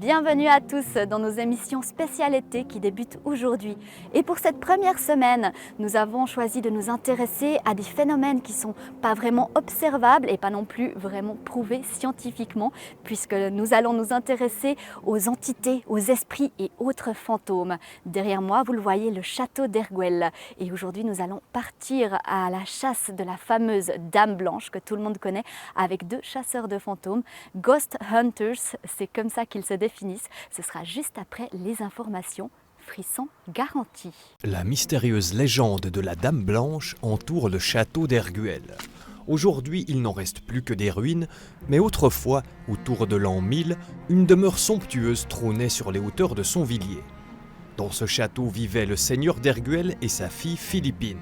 Bienvenue à tous dans nos émissions spéciales été qui débutent aujourd'hui. Et pour cette première semaine, nous avons choisi de nous intéresser à des phénomènes qui ne sont pas vraiment observables et pas non plus vraiment prouvés scientifiquement, puisque nous allons nous intéresser aux entités, aux esprits et autres fantômes. Derrière moi, vous le voyez, le château d'Erguel. Et aujourd'hui, nous allons partir à la chasse de la fameuse Dame Blanche que tout le monde connaît, avec deux chasseurs de fantômes, Ghost Hunters, c'est comme ça qu'ils se définissent. Ce sera juste après les informations. Frisson garanti. La mystérieuse légende de la Dame Blanche entoure le château d'Erguel. Aujourd'hui, il n'en reste plus que des ruines, mais autrefois, autour de l'an 1000, une demeure somptueuse trônait sur les hauteurs de Sonvilliers. Dans ce château vivaient le seigneur d'Erguel et sa fille Philippine.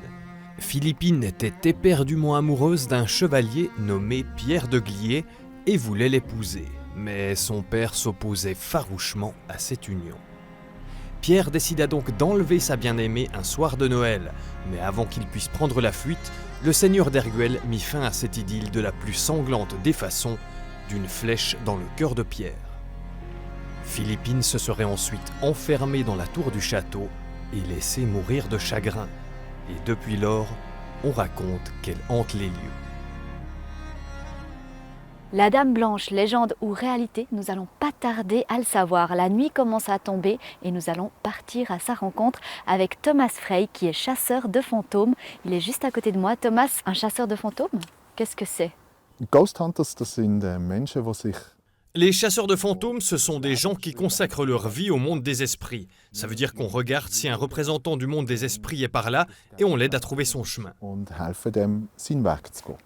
Philippine était éperdument amoureuse d'un chevalier nommé Pierre de Glié et voulait l'épouser. Mais son père s'opposait farouchement à cette union. Pierre décida donc d'enlever sa bien-aimée un soir de Noël, mais avant qu'il puisse prendre la fuite, le seigneur d'Erguel mit fin à cette idylle de la plus sanglante des façons, d'une flèche dans le cœur de Pierre. Philippine se serait ensuite enfermée dans la tour du château et laissée mourir de chagrin. Et depuis lors, on raconte qu'elle hante les lieux. La Dame Blanche, légende ou réalité, nous allons pas tarder à le savoir. La nuit commence à tomber et nous allons partir à sa rencontre avec Thomas Frey qui est chasseur de fantômes. Il est juste à côté de moi. Thomas, un chasseur de fantômes, qu'est-ce que c'est? Ghost Hunters, das sind Menschen, die sich... Les chasseurs de fantômes, ce sont des gens qui consacrent leur vie au monde des esprits. Ça veut dire qu'on regarde si un représentant du monde des esprits est par là et on l'aide à trouver son chemin. Und helfen dem, seinen Weg zu gehen.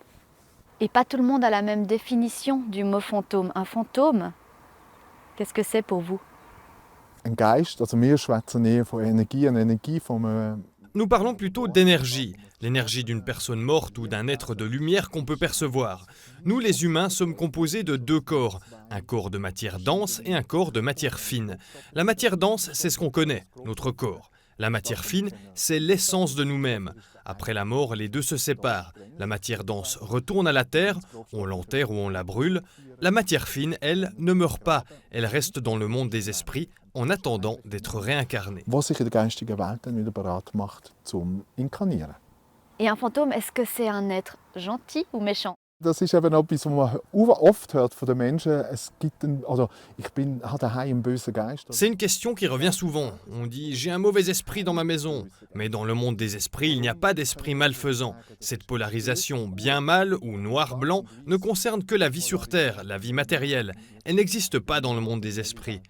Et pas tout le monde a la même définition du mot fantôme. Un fantôme, qu'est-ce que c'est pour vous? Ein Geist, also wir schwätzen eher von Energie, eine Energie von Nous parlons plutôt d'énergie, l'énergie d'une personne morte ou d'un être de lumière qu'on peut percevoir. Nous, les humains, sommes composés de deux corps, un corps de matière dense et un corps de matière fine. La matière dense, c'est ce qu'on connaît, notre corps. La matière fine, c'est l'essence de nous-mêmes. Après la mort, les deux se séparent. La matière dense retourne à la terre, on l'enterre ou on la brûle. La matière fine, elle, ne meurt pas. Elle reste dans le monde des esprits en attendant d'être réincarnée. was sich in der geistigen Welt dann wieder bereit macht zum Inkarnieren. Et un fantôme, est-ce que c'est un être gentil ou méchant? Das ist eben etwas, was man oft hört von den Menschen. Es gibt ich habe daheim einen bösen Geist. C'est une question qui revient souvent. On dit « j'ai un mauvais esprit dans ma maison ». Mais dans le monde des esprits, il n'y a pas d'esprit malfaisant. Cette polarisation bien-mal ou noir-blanc ne concerne que la vie sur Terre, la vie matérielle. Elle n'existe pas dans le monde des esprits.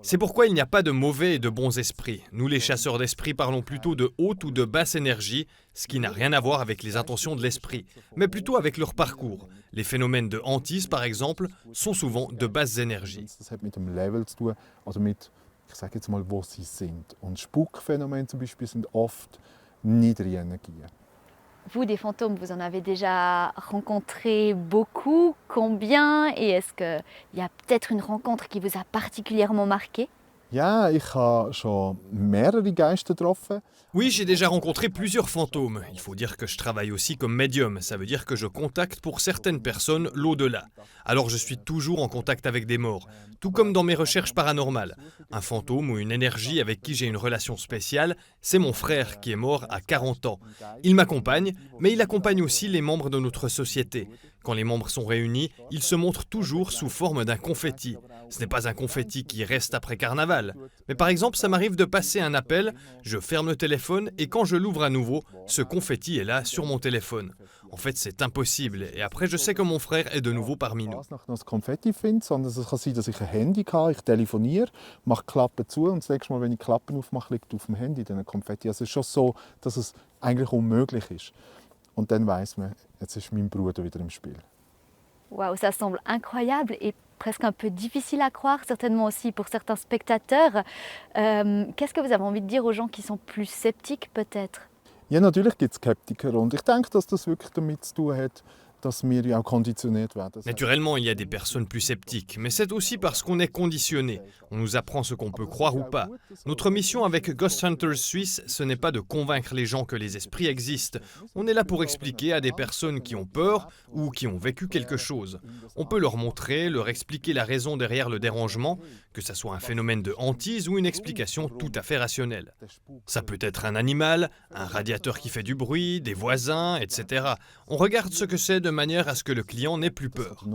C'est pourquoi il n'y a pas de mauvais et de bons esprits. Nous, les chasseurs d'esprits, parlons plutôt de haute ou de basse énergie, ce qui n'a rien à voir avec les intentions de l'esprit, mais plutôt avec leur parcours. Les phénomènes de hantise, par exemple, sont souvent de basses énergies. Das hat mit dem Level zu tun, also mit, ich sage jetzt mal, wo sie sind. Und Spukphänomene zum Beispiel sind oft niedrige Energien. Vous, des fantômes, vous en avez déjà rencontré beaucoup? Combien? Et est-ce qu'il y a peut-être une rencontre qui vous a particulièrement marqué? Ja, ich habe schon mehrere Geister getroffen. Oui, j'ai déjà rencontré plusieurs fantômes. Il faut dire que je travaille aussi comme médium. Ça veut dire que je contacte pour certaines personnes l'au-delà. Alors je suis toujours en contact avec des morts, tout comme dans mes recherches paranormales. Un fantôme ou une énergie avec qui j'ai une relation spéciale, c'est mon frère qui est mort à 40 ans. Il m'accompagne, mais il accompagne aussi les membres de notre société. Quand les membres sont réunis, ils se montrent toujours sous forme d'un confetti. Ce n'est pas un confetti qui reste après carnaval. Mais par exemple, ça m'arrive de passer un appel, je ferme le téléphone et quand je l'ouvre à nouveau, ce confetti est là sur mon téléphone. En fait, c'est impossible. Et après, je sais que mon frère est de nouveau parmi nous. Ich noch das Konfetti finde, sondern es kann sein, dass ich ein Handy habe, ich telefoniere, mache die Klappe zu und das nächste Mal, wenn ich die Klappen aufmache, liegt auf dem Handy dann ein Konfetti. Also es ist schon so, dass es eigentlich unmöglich ist. Und dann weiss man, jetzt ist mein Bruder wieder im Spiel. Waouh, ça semble incroyable et presque un peu difficile à croire, certainement aussi pour certains spectateurs. Qu'est-ce que vous avez envie de dire aux gens qui sont plus sceptiques peut-être? Ja, natürlich gibt es Skeptiker und ich denke, dass das wirklich damit zu tun hat, dass wir ja auch konditioniert werden. Naturellement, il y a des personnes plus sceptiques, mais c'est aussi parce qu'on est conditionné. On nous apprend ce qu'on peut croire ou pas. Notre mission avec Ghost Hunters Suisse, ce n'est pas de convaincre les gens que les esprits existent. On est là pour expliquer à des personnes qui ont peur ou qui ont vécu quelque chose. On peut leur montrer, leur expliquer la raison derrière le dérangement, que ce soit un phénomène de hantise ou une explication tout à fait rationnelle. Ça peut être un animal, un radiateur qui fait du bruit, des voisins, etc. On regarde ce que c'est de manière à ce que le client n'ait plus peur.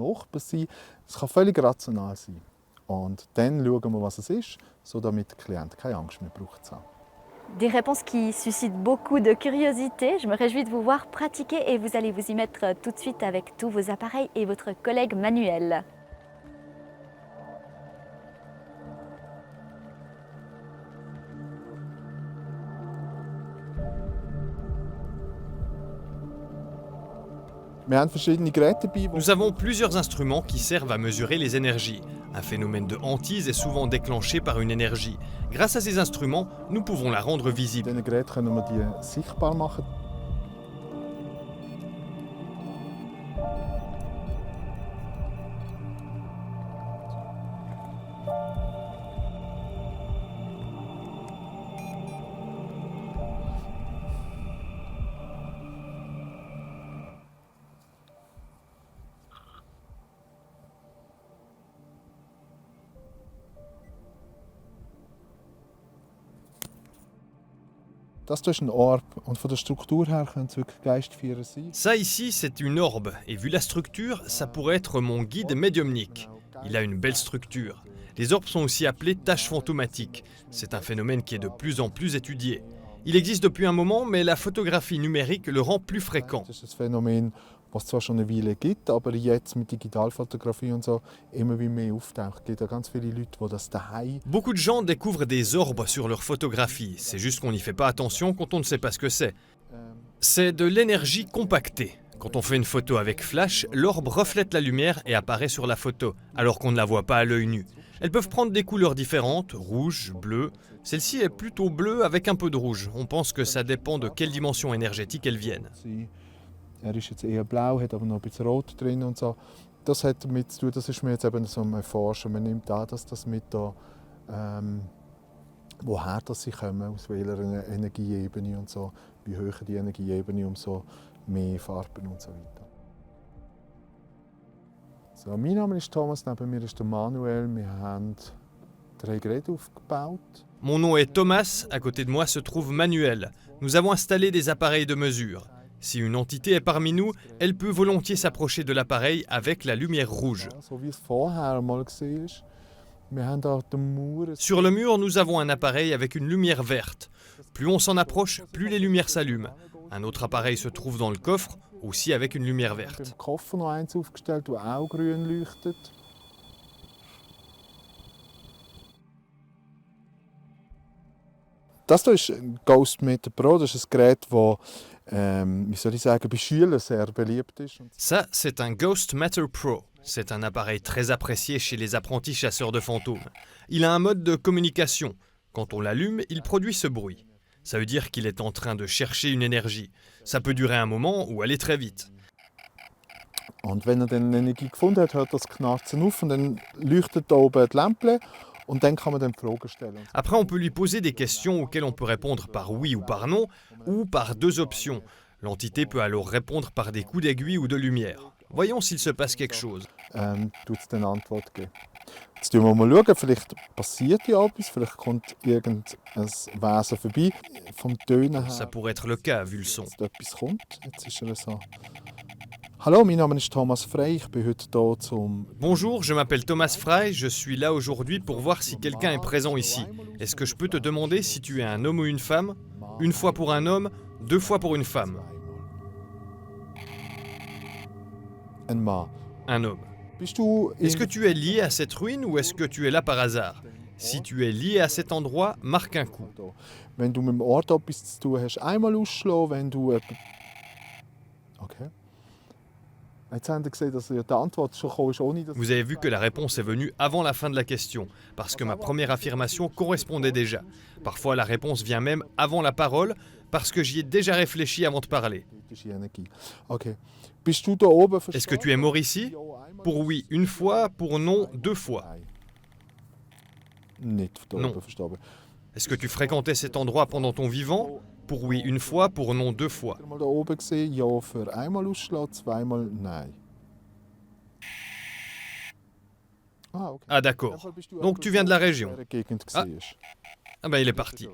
Es kann völlig rational sein. Und dann schauen wir, was es ist, so damit der Klient keine Angst mehr braucht zu haben. Des réponses qui suscitent beaucoup de curiosité. Je me réjouis de vous voir pratiquer et vous allez vous y mettre tout de suite avec tous vos appareils et votre collègue Manuel. Nous avons plusieurs instruments qui servent à mesurer les énergies. Un phénomène de hantise est souvent déclenché par une énergie. Grâce à ces instruments, nous pouvons la rendre visible. Mit diesen Geräten können wir die sichtbar machen. Das ist ein Orb und von der Struktur her können es wirklich Geistführer sein. Ça ici, c'est une orbe, et vu la structure, ça pourrait être mon guide médiumnique. Il a une belle structure. Les orbes sont aussi appelés taches fantomatiques. C'est un phénomène qui est de plus en plus étudié. Il existe depuis un moment, mais la photographie numérique le rend plus fréquent. Das ist ein Phänomen, was es zwar schon eine Weile gibt, aber jetzt mit Digitalfotografie und so immer wie mehr auftaucht. Es gibt ja ganz viele Leute, die das daheim. Beaucoup de gens découvrent des orbes sur leurs photographies. C'est juste qu'on n'y fait pas attention quand on ne sait pas ce que c'est. C'est de l'énergie compactée. Quand on fait une photo avec flash, l'orbe reflète la lumière et apparaît sur la photo, alors qu'on ne la voit pas à l'œil nu. Elles peuvent prendre des couleurs différentes, rouge, bleu. Celle-ci est plutôt bleue avec un peu de rouge. On pense que ça dépend de quelle dimension énergétique elles viennent. Ist jetzt eher blau, hat aber noch ein bisschen rot drin und so. Das hat damit zu tun, das ist mir jetzt eben so ein Forschen. Man nimmt an, dass das mit da, woher das sie kommen, aus welcher Energieebene und so. Wie höher die Energieebene, umso mehr Farben und so weiter. So, mein Name ist Thomas, neben mir ist der Manuel. Wir haben 3 Geräte aufgebaut. Mon nom est Thomas, à côté de moi se trouve Manuel. Nous avons installé des appareils de mesure. Si une entité est parmi nous, elle peut volontiers s'approcher de l'appareil avec la lumière rouge. So wie es vorher mal war. Wir haben da den Mauer. Sur le mur, nous avons un appareil avec une lumière verte. Plus on s'en approche, plus les lumières s'allument. Un autre appareil se trouve dans le coffre, aussi avec une lumière verte. Im Koffer noch eins aufgestellt, das auch grün leuchtet. Das hier ist ein Ghostmeter Pro. Das ist ein Gerät, das wie soll ich sagen, bei Schülern sehr beliebt ist. Ça, c'est un Ghost Matter Pro. C'est un appareil très apprécié chez les apprentis chasseurs de fantômes. Il a un mode de communication. Quand on l'allume, il produit ce bruit. Ça veut dire qu'il est en train de chercher une énergie. Ça peut durer un moment ou aller très vite. Und wenn er dann eine Energie gefunden hat, hört das Knarzen auf und dann leuchtet da oben die Lampe und dann kann man dann Fragen stellen. Après, on peut lui poser des questions auxquelles on peut répondre par oui ou par non, ou par 2 options. L'entité peut alors répondre par des coups d'aiguille ou de lumière. Voyons s'il se passe quelque chose. Tut es dann Antwort geben. Jetzt schauen wir mal, vielleicht passiert ja etwas, vielleicht kommt irgendein Wesen vorbei. Vom Tönen her. Ça pourrait être le cas, vu le son. Jetzt etwas kommt, jetzt ist er so. Hallo, mein Name ist Thomas Frey, ich bin heute hier zum... Bonjour, je m'appelle Thomas Frey, je suis là aujourd'hui pour voir si quelqu'un est présent ici. Est-ce que je peux te demander si tu es un homme ou une femme? Une fois pour un homme, 2 fois pour une femme. Ein Mann. Un homme. Bist du Est-ce que tu es lié à cette ruine ou est-ce que tu es là par hasard? Si tu es lié à cet endroit, marque un coup. Wenn du mit dem Ort etwas zu tun hast, einmal ausschlagen, wenn du... Okay. Jetzt haben Sie gesehen, dass die Antwort schon kam, ohne dass... Vous avez vu que la réponse est venue avant la fin de la question, parce que ma première affirmation correspondait déjà. Parfois la réponse vient même avant la parole, parce que j'y ai déjà réfléchi avant de parler. Okay. Bist du da oben Est-ce que tu es mort ici? Pour oui, une fois, pour non, 2 fois. Nicht da Non. oben verstorben. Est-ce que tu fréquentais cet endroit pendant ton vivant? Pour oui, une fois, pour non, 2 fois. Mal da oben gesehen, ja für einmal ausschlagen, zweimal nein. Ah, okay. Ah d'accord. Donc tu viens de la région. In der Gegend Ah. gsiehst. Ah ben il est parti.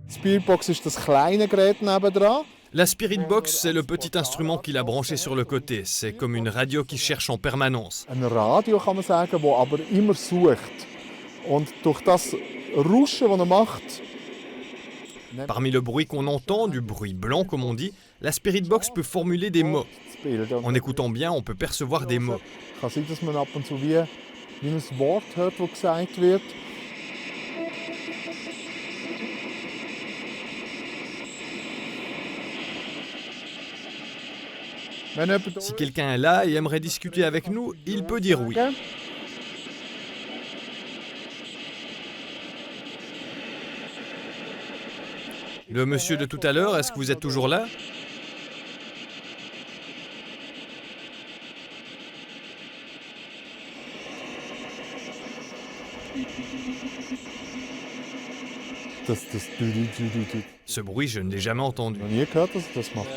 Spiritbox ist das kleine Gerät nebendran. La Spirit Box, c'est le petit instrument qu'il a branché sur le côté. C'est comme une radio qui cherche en permanence. Ein Radio kann man sagen, das aber immer sucht. Und durch das Rauschen, das er macht, Parmi le bruit qu'on entend, du bruit blanc comme on dit, la Spirit Box peut formuler des mots. das Bild. Und En écoutant bien, on peut percevoir des mots. kann sein, dass man ab und zu wie ein Wort hört, das gesagt wird. Wenn jemand Si quelqu'un est là et aimerait discuter avec nous, il peut dire oui. Le monsieur de tout à l'heure, est-ce que vous êtes toujours là? das Ce bruit, je ne l'ai jamais entendu. noch nie gehört, dass er das macht.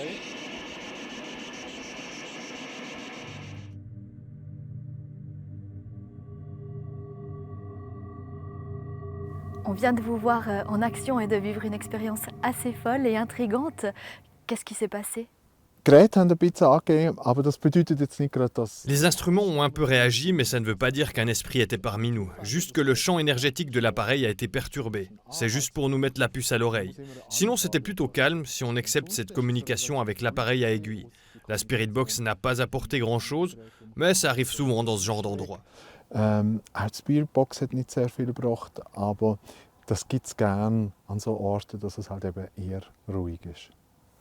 On vient de vous voir en action et de vivre une expérience assez folle et intrigante. Qu'est-ce qui s'est passé? Die Geräte haben ein bisschen angegeben, aber das bedeutet jetzt nicht gerade, dass... Les instruments ont un peu réagi, mais ça ne veut pas dire qu'un esprit était parmi nous. Juste que le champ énergétique de l'appareil a été perturbé. C'est juste pour nous mettre la puce à l'oreille. Sinon, c'était plutôt calme si on accepte cette communication avec l'appareil à aiguille. La Spirit Box n'a pas apporté grand-chose, mais ça arrive souvent dans ce genre d'endroit. Auch die Spiritbox hat nicht sehr viel gebracht, aber das gibt es gerne an so Orten, dass es halt eben eher ruhig ist.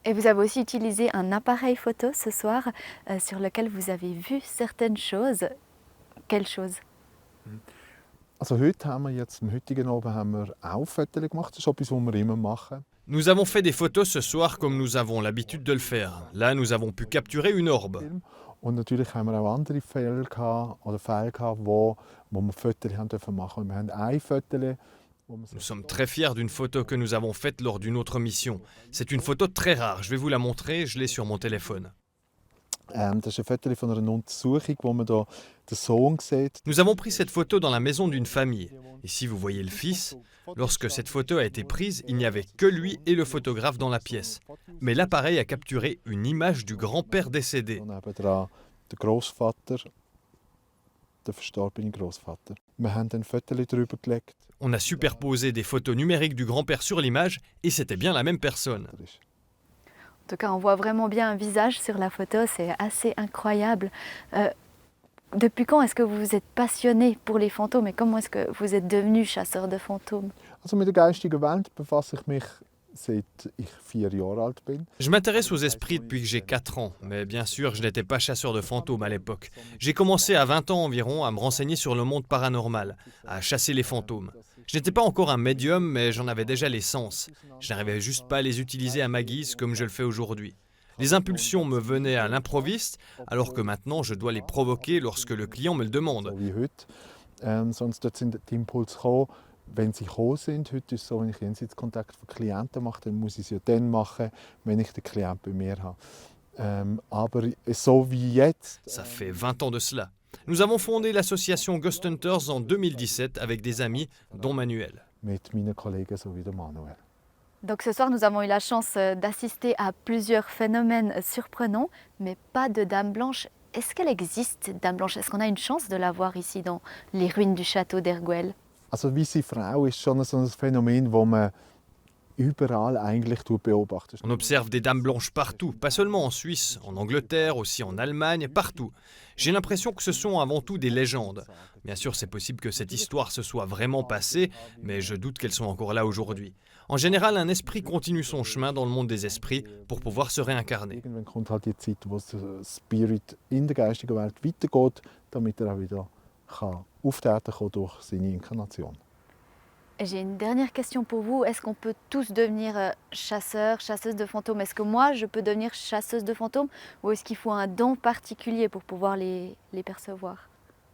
Et vous avez aussi utilisé un appareil photo ce soir sur lequel vous avez vu certaines choses. Quelles choses? Also heute haben wir jetzt, am heutigen Abend haben wir auch Fotos gemacht. Das ist etwas, was wir immer machen. Nous avons fait des photos ce soir comme nous avons l'habitude de le faire. Là, nous avons pu capturer une orbe. Und natürlich haben wir auch andere Fälle gehabt, wo wir Fotos haben dürfen machen. Und wir haben ein Foto, wo wir Nous sommes très fiers d'une photo que nous avons faite lors d'une autre mission. C'est une photo très rare, je vais vous la montrer, je l'ai sur mon téléphone. das ist ein Foto von einer Untersuchung, wo man da den Sohn sieht. Nous avons pris cette photo dans la maison d'une famille. Ici, vous voyez le fils. Lorsque cette photo a été prise, il n'y avait que lui et le photographe dans la pièce. Mais l'appareil a capturé une image du grand-père décédé. Und nebendran der Großvater, der verstorbene Großvater. Wir haben dann Fotos drüber gelegt. On a superposé des photos numériques du grand-père sur l'image et c'était bien la même personne. En tout cas, on voit vraiment bien un visage sur la photo, c'est assez incroyable. Depuis quand est-ce que vous vous êtes passionné pour les fantômes et comment est-ce que vous êtes devenu chasseur de fantômes? Also mit der geistigen Welt befasse ich mich seit ich 4 Jahre alt bin. Je m'intéresse aux esprits depuis que j'ai 4 ans, mais bien sûr, je n'étais pas chasseur de fantômes à l'époque. J'ai commencé à 20 ans environ à me renseigner sur le monde paranormal, à chasser les fantômes. Je n'étais pas encore un médium, mais j'en avais déjà les sens. Je n'arrivais juste pas à les utiliser à ma guise comme je le fais aujourd'hui. Les impulsions me venaient à l'improviste, alors que maintenant je dois les provoquer lorsque le client me le demande. So wie heute. Sonst dort sind die Impulse gekommen, wenn sie gekommen sind. Heute ist es so, wenn ich Jenseitskontakt von Klienten mache, dann muss ich es ja dann machen, wenn ich den Klienten bei mir habe. Aber so wie jetzt... Ça fait 20 ans de cela. Nous avons fondé l'association Ghost Hunters en 2017 avec des amis, dont Manuel. Mit meinen Kollegen, so wie der Manuel. Donc ce soir, nous avons eu la chance d'assister à plusieurs phénomènes surprenants, mais pas de Dame Blanche. Est-ce qu'elle existe, Dame Blanche? Est-ce qu'on a une chance de la voir ici dans les ruines du château d'Erguel? Also weisse Frau ist schon so ein Phänomen, wo man überall eigentlich beobachtet. On observe des dames blanches partout, pas seulement en Suisse, en Angleterre, aussi en Allemagne, partout. J'ai l'impression que ce sont avant tout des légendes. Bien sûr, c'est possible que cette histoire se soit vraiment passée, mais je doute qu'elles sont encore là aujourd'hui. En général, un esprit continue son chemin dans le monde des esprits pour pouvoir se réincarner. Irgendwann kommt halt die Zeit, wo der Spirit in der geistigen Welt weitergeht, damit er auch wieder auftreten kann durch seine Inkarnation. J'ai une dernière question pour vous. Est-ce qu'on peut tous devenir chasseurs, chasseuses de fantômes? Est-ce que moi, je peux devenir chasseuse de fantômes? Ou est-ce qu'il faut un don particulier pour pouvoir les percevoir?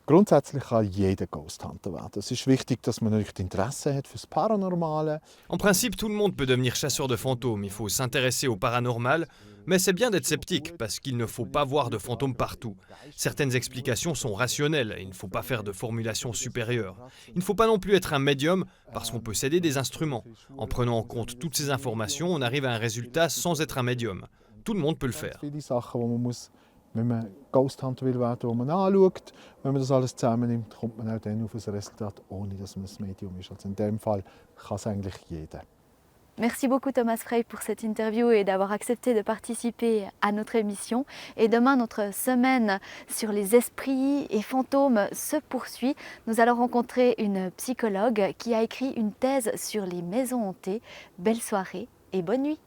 Grundsätzlich kann jeder Ghost Hunter werden. Es ist wichtig, dass man natürlich Interesse hat für das Paranormale. En principe, tout le monde peut devenir chasseur de fantômes, il faut s'intéresser au paranormal, mais c'est bien d'être sceptique parce qu'il ne faut pas voir de fantômes partout. Certaines explications sont rationnelles, il ne faut pas faire de formulation supérieure. Il ne faut pas non plus être un médium parce qu'on peut céder des instruments. En prenant en compte toutes ces informations, on arrive à un résultat sans être un médium. Tout le monde peut le faire. Viele Sachen, die man muss, wenn man Ghost Hunter will werden, die man anschaut. Wenn man das alles zusammennimmt, kommt man auch dann auf ein Resultat, ohne dass man ein Medium ist. Also in dem Fall kann es eigentlich jeder. Merci beaucoup Thomas Frey pour cette interview et d'avoir accepté de participer à notre émission. Et demain, notre semaine sur les esprits et fantômes se poursuit. Nous allons rencontrer une psychologue qui a écrit une thèse sur les maisons hantées. Belle soirée et bonne nuit.